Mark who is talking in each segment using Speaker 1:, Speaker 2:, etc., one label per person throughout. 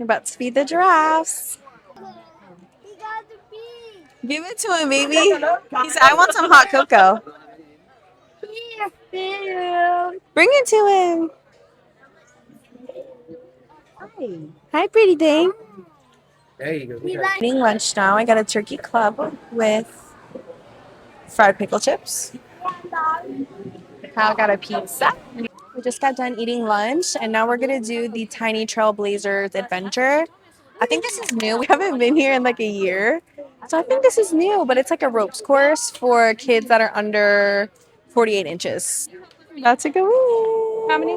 Speaker 1: We're about to feed the giraffes.
Speaker 2: He got the pee.
Speaker 1: Give it to him, baby. He said, I want some hot cocoa. Bring it to him. Hi, pretty thing.
Speaker 3: There you go.
Speaker 1: Eating lunch now. I got a turkey club with fried pickle chips. Kyle got a pizza. We just got done eating lunch, and now we're gonna do the Tiny Trailblazers adventure. I think this is new. We haven't been here in like a year, so I think this is new. But it's like a ropes course for kids that are under 48 inches. That's a go. How many?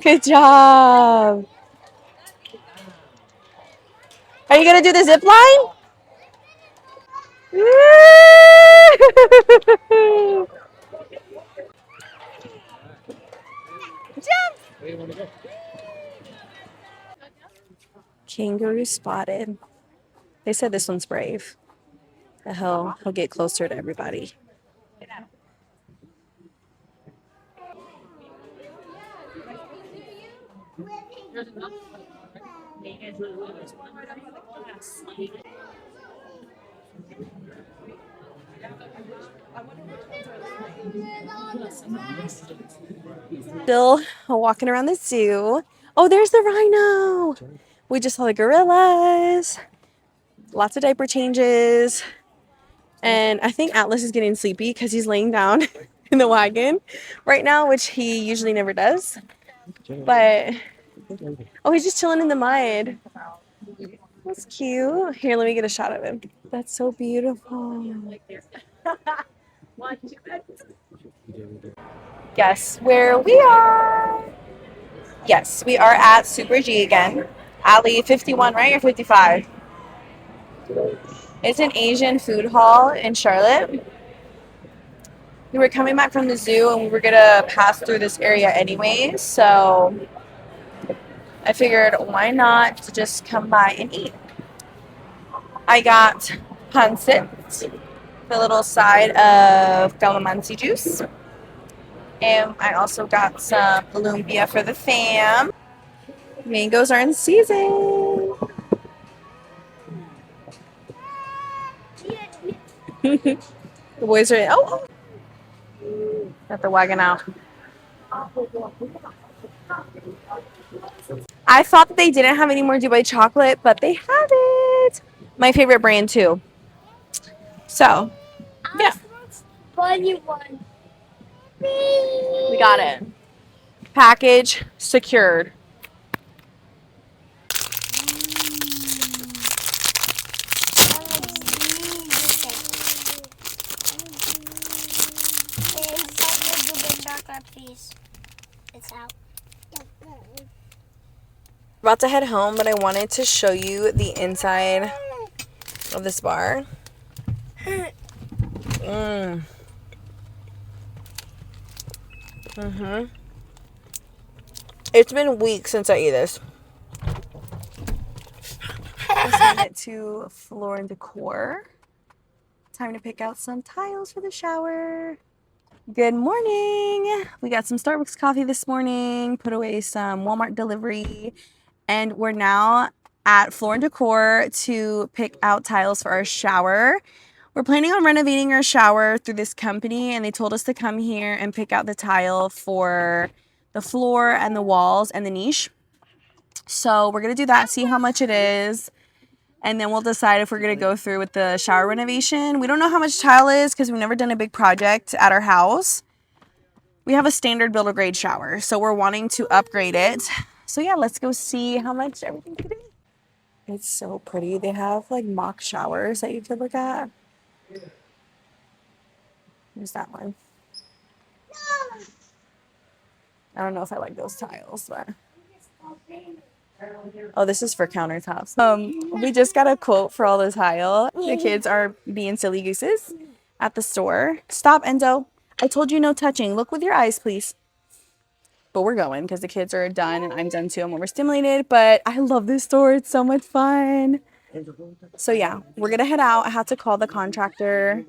Speaker 1: Good job. Are you gonna do the zip line? Jump!
Speaker 3: Where do you want to go?
Speaker 1: Kangaroo spotted. They said this one's brave. That he'll get closer to everybody. Still walking around the zoo. Oh, there's the rhino. We just saw the gorillas. Lots of diaper changes. And I think Atlas is getting sleepy because he's laying down in the wagon right now, which he usually never does. But, oh, he's just chilling in the mud. That's cute. Here, let me get a shot of him. That's so beautiful. Guess where we are. Yes, we are at Super G again. Alley 51, right? Or 55? It's an Asian food hall in Charlotte. We were coming back from the zoo and we were gonna pass through this area anyways, so I figured why not just come by and eat. I got pancit, the little side of calamansi juice, and I also got some lumpia for the fam. Mangoes are in season. The boys are got the wagon out. I thought that they didn't have any more Dubai chocolate, but they have it. My favorite brand too. So, yeah. We got it. Package secured.
Speaker 2: Please. It's out.
Speaker 1: About to head home, but I wanted to show you the inside of this bar. It's been weeks since I ate this. Let's send it to Floor and Decor. Time to pick out some tiles for the shower. Good morning. We got some Starbucks coffee this morning, put away some Walmart delivery, and we're now at Floor and Decor to pick out tiles for our shower. We're planning on renovating our shower through this company, and they told us to come here and pick out the tile for the floor and the walls and the niche. So we're going to do that, see how much it is, and then we'll decide if we're going to go through with the shower renovation. We don't know how much tile is because we've never done a big project at our house. We have a standard builder grade shower, so we're wanting to upgrade it. So yeah, let's go see how much everything could be. It's so pretty. They have like mock showers that you could look at. There's that one. I don't know if I like those tiles, but oh, this is for countertops. We just got a quote for all the tile. The kids are being silly gooses at the store. Stop, Enzo. I told you no touching. Look with your eyes, please. But we're going because the kids are done and I'm done too. I'm overstimulated, but I love this store. It's so much fun. So yeah, we're gonna head out. I had to call the contractor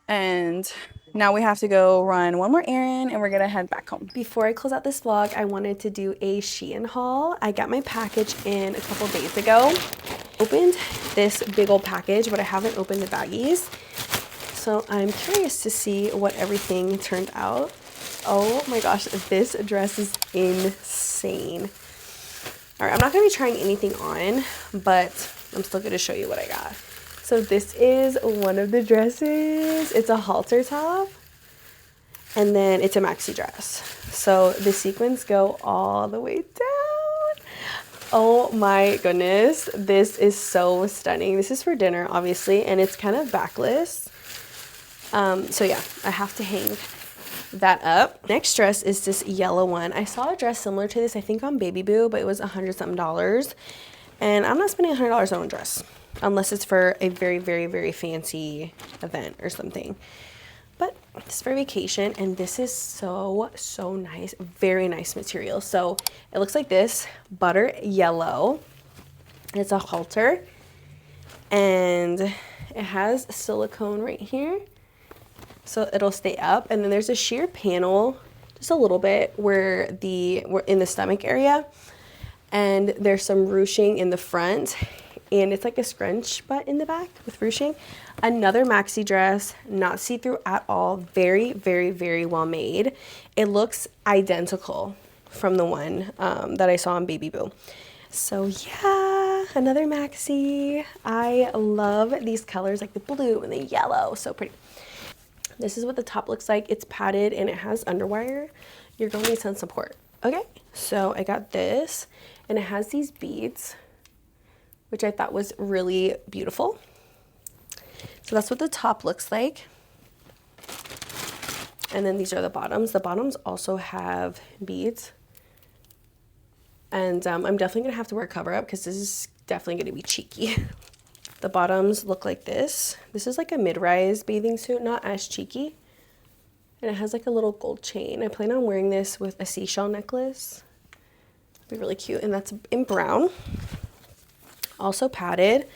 Speaker 1: and Now we have to go run one more errand and we're gonna head back home.
Speaker 4: Before I close out this vlog, I wanted to do a Shein haul. I got my package in a couple days ago. Opened this big old package, but I haven't opened the baggies. So I'm curious to see what everything turned out. Oh my gosh, this dress is insane. All right, I'm not gonna be trying anything on, but I'm still gonna show you what I got. So this is one of the dresses. It's a halter top, and then it's a maxi dress. So the sequins go all the way down. Oh my goodness, this is so stunning. This is for dinner, obviously, and it's kind of backless. So yeah, I have to hang that up. Next dress is this yellow one. I saw a dress similar to this, I think on Baby Boo, but it was $100-something. And I'm not spending $100 on a dress unless it's for a very, very, very fancy event or something. But it's for vacation, and this is so nice. Very nice material. So it looks like this, butter yellow. It's a halter, and it has silicone right here, so it'll stay up. And then there's a sheer panel, just a little bit, where we're in the stomach area, and there's some ruching in the front, and it's like a scrunch butt in the back with ruching. Another maxi dress, not see-through at all. Very, very, very well made. It looks identical from the one that I saw on Baby Boo. So yeah, another maxi. I love these colors, like the blue and the yellow, so pretty. This is what the top looks like. It's padded and it has underwire. You're going to need some support. Okay, so I got this, and it has these beads, which I thought was really beautiful. So that's what the top looks like. And then these are the bottoms. The bottoms also have beads. And I'm definitely gonna have to wear cover up because this is definitely gonna be cheeky. The bottoms look like this. This is like a mid-rise bathing suit, not as cheeky. And it has like a little gold chain. I plan on wearing this with a seashell necklace. It'd be really cute. And that's in brown. Also padded,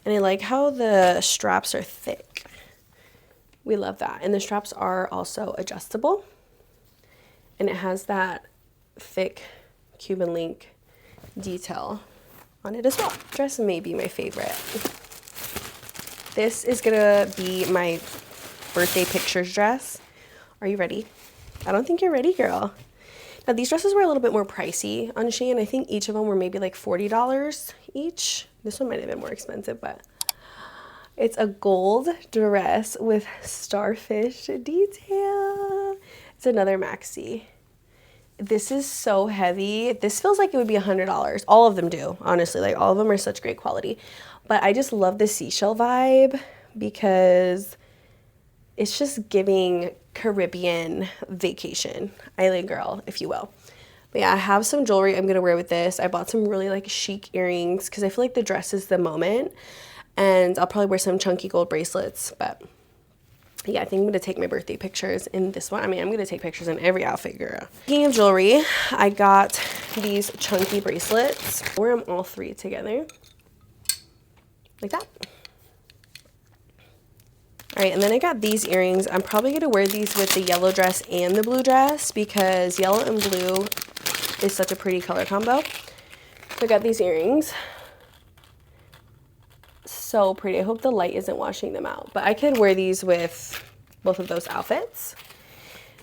Speaker 4: and I like how the straps are thick. We love that. And the straps are also adjustable, and it has that thick Cuban link detail on it as well. Dress may be my favorite. This is gonna be my birthday pictures dress. Are you ready? I don't think you're ready, girl. Now, these dresses were a little bit more pricey on Shein. I think each of them were maybe like $40 each. This one might have been more expensive, but it's a gold dress with starfish detail. It's another maxi. This is so heavy. This feels like it would be $100. All of them do, honestly. Like, all of them are such great quality. But I just love the seashell vibe because it's just giving Caribbean vacation, island girl, if you will. But yeah, I have some jewelry I'm gonna wear with this. I bought some really like chic earrings because I feel like the dress is the moment, and I'll probably wear some chunky gold bracelets. But yeah, I think I'm gonna take my birthday pictures in this one. I mean, I'm gonna take pictures in every outfit, girl. Speaking of jewelry, I got these chunky bracelets. I wear them all three together, like that. All right, and then I got these earrings. I'm probably gonna wear these with the yellow dress and the blue dress because yellow and blue is such a pretty color combo. So I got these earrings. So pretty. I hope the light isn't washing them out, but I could wear these with both of those outfits.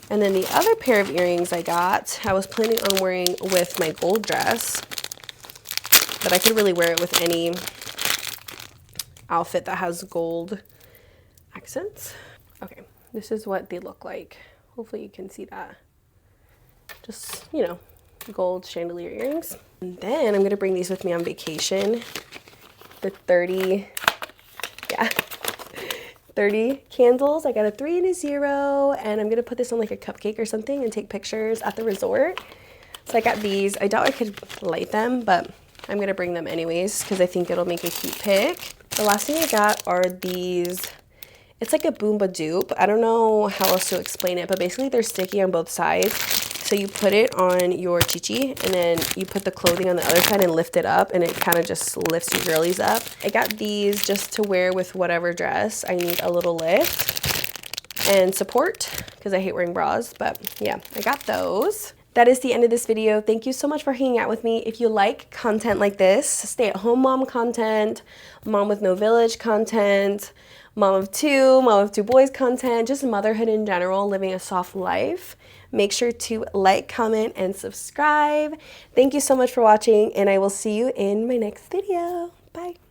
Speaker 4: And then the other pair of earrings I got, I was planning on wearing with my gold dress, but I could really wear it with any outfit that has gold accents. Okay, this is what they look like. Hopefully you can see that. Just, you know, gold chandelier earrings. And then I'm gonna bring these with me on vacation. The 30 candles. I got a 3 and a 0, and I'm gonna put this on like a cupcake or something and take pictures at the resort. So I got these. I doubt I could light them, but I'm gonna bring them anyways because I think it'll make a cute pic. The last thing I got are these. It's like a Boomba dupe. I don't know how else to explain it, but basically they're sticky on both sides. So you put it on your chichi, and then you put the clothing on the other side and lift it up, and it kind of just lifts your girlies up. I got these just to wear with whatever dress I need a little lift. and support because I hate wearing bras, but yeah, I got those. That is the end of this video. Thank you so much for hanging out with me. If you like content like this, stay-at-home mom content, mom with no village content, mom of two boys content, just motherhood in general, living a soft life, make sure to like, comment, and subscribe. Thank you so much for watching, and I will see you in my next video. Bye.